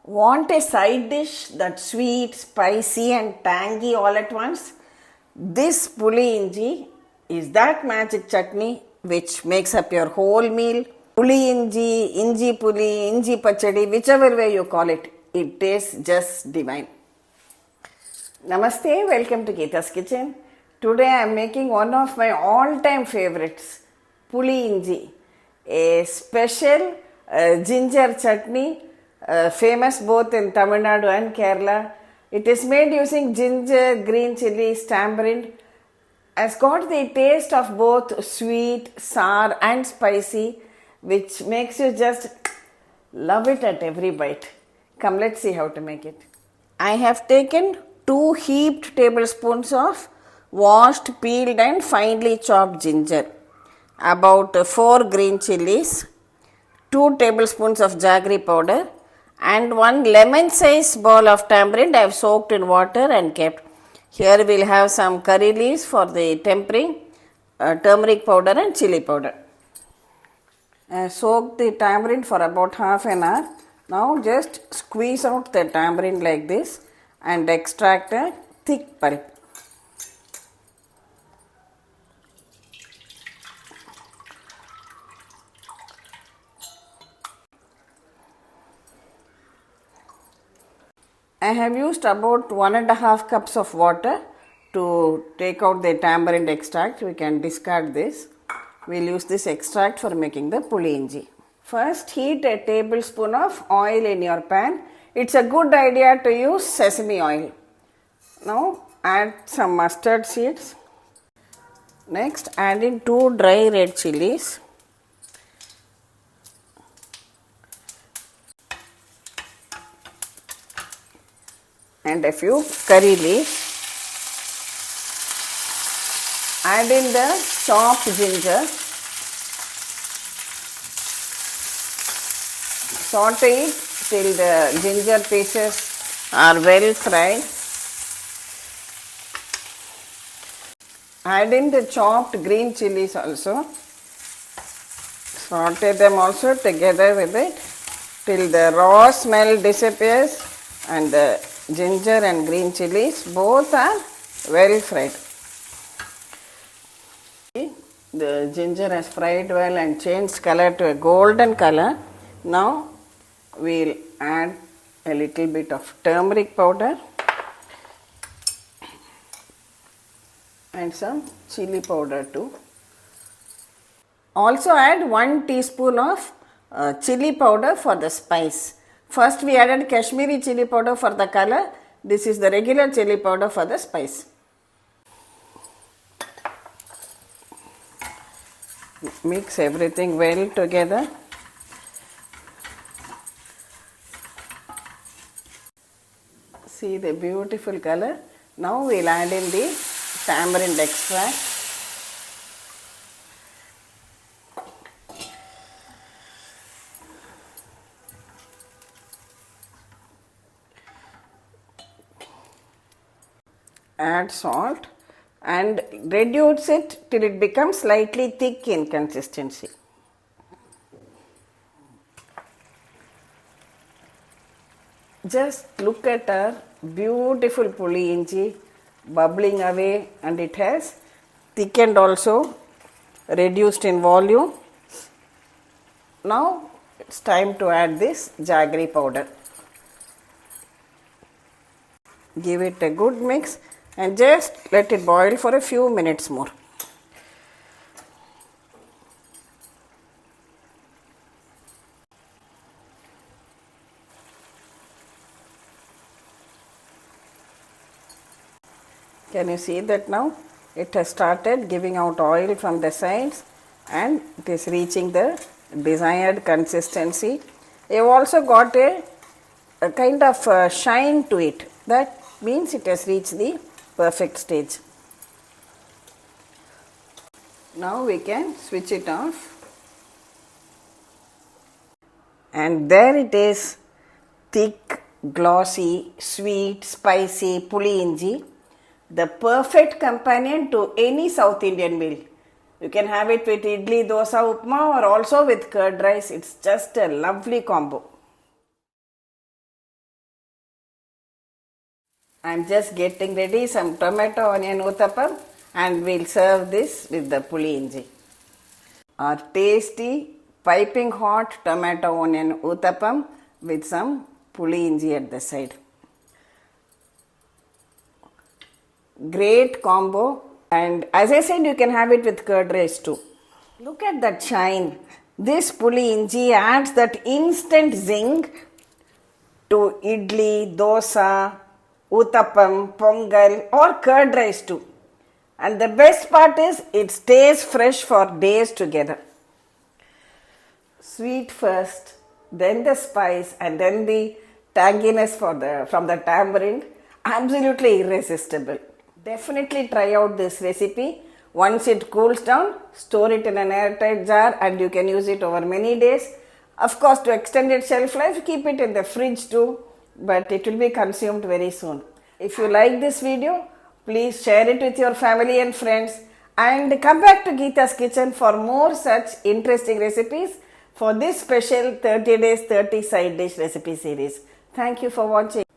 Want a side dish that's sweet, spicy and tangy all at once? This Puli Inji is that magic chutney which makes up your whole meal. Puli Inji, Inji Puli, Inji Pachadi, whichever way you call it, it tastes just divine. Namaste, welcome to Gita's Kitchen. Today I am making one of my all-time favorites, Puli Inji, a special ginger chutney famous both in Tamil Nadu and Kerala. It is made using ginger, green chillies, tamarind. Has got the taste of both sweet, sour and spicy, which makes you just love it at every bite. Come, let's see how to make it. I have taken 2 heaped tablespoons of washed, peeled and finely chopped ginger, about 4 green chillies, 2 tablespoons of Jaggery powder and 1 lemon size ball of tamarind I have soaked in water and kept. Here we will have some curry leaves for the tempering, turmeric powder and chilli powder. I soaked the tamarind for about half an hour. Now just squeeze out the tamarind like this and extract a thick pulp. I have used about 1.5 cups of water to take out the tamarind extract. We can discard this. We will use this extract for making the Puli Inji. First, heat a tablespoon of oil in your pan. It's a good idea to use sesame oil. Now, add some mustard seeds. Next, add in 2 dry red chillies. And a few curry leaves. Add in the chopped ginger. Saute it till the ginger pieces are well fried. Add in the chopped green chillies also. Saute them also together with it till the raw smell disappears and the ginger and green chillies both are well fried. The ginger has fried well and changed color to a golden color. Now we will add a little bit of turmeric powder and some chilli powder too. Also add 1 teaspoon of chilli powder for the spice. First we added Kashmiri chilli powder for the color. This is the regular chilli powder for the spice. Mix everything well together. See the beautiful color. Now we will add in the tamarind extract. Add salt and reduce it till it becomes slightly thick in consistency. Just look at our beautiful Puli Inji bubbling away, and it has thickened also, reduced in volume. Now it's time to add this Jaggery powder. Give it a good mix and just let it boil for a few minutes more. Can you see that now? It has started giving out oil from the sides and it is reaching the desired consistency. You have also got a kind of shine to it. That means it has reached the perfect stage. Now we can switch it off. And there it is, thick, glossy, sweet, spicy Puli Inji, the perfect companion to any South Indian meal. You can have it with idli, dosa, upma or also with curd rice. It's just a lovely combo. I'm just getting ready some tomato onion uttapam and we'll serve this with the Puli Inji. Our tasty piping hot tomato onion uttapam with some Puli Inji at the side. Great combo, and as I said, you can have it with curd rice too. Look at that shine. This Puli Inji adds that instant zing to idli, dosa, uttapam, pongal or curd rice too. And the best part is it stays fresh for days together. Sweet first, then the spice, and then the tanginess from the tamarind. Absolutely irresistible. Definitely try out this recipe. Once it cools down, store it in an airtight jar and you can use it over many days. Of course, to extend its shelf life, keep it in the fridge too, but it will be consumed very soon. If you like this video, please share it with your family and friends and come back to Gita's Kitchen for more such interesting recipes for this special 30 days 30 side dish recipe series. Thank you for watching.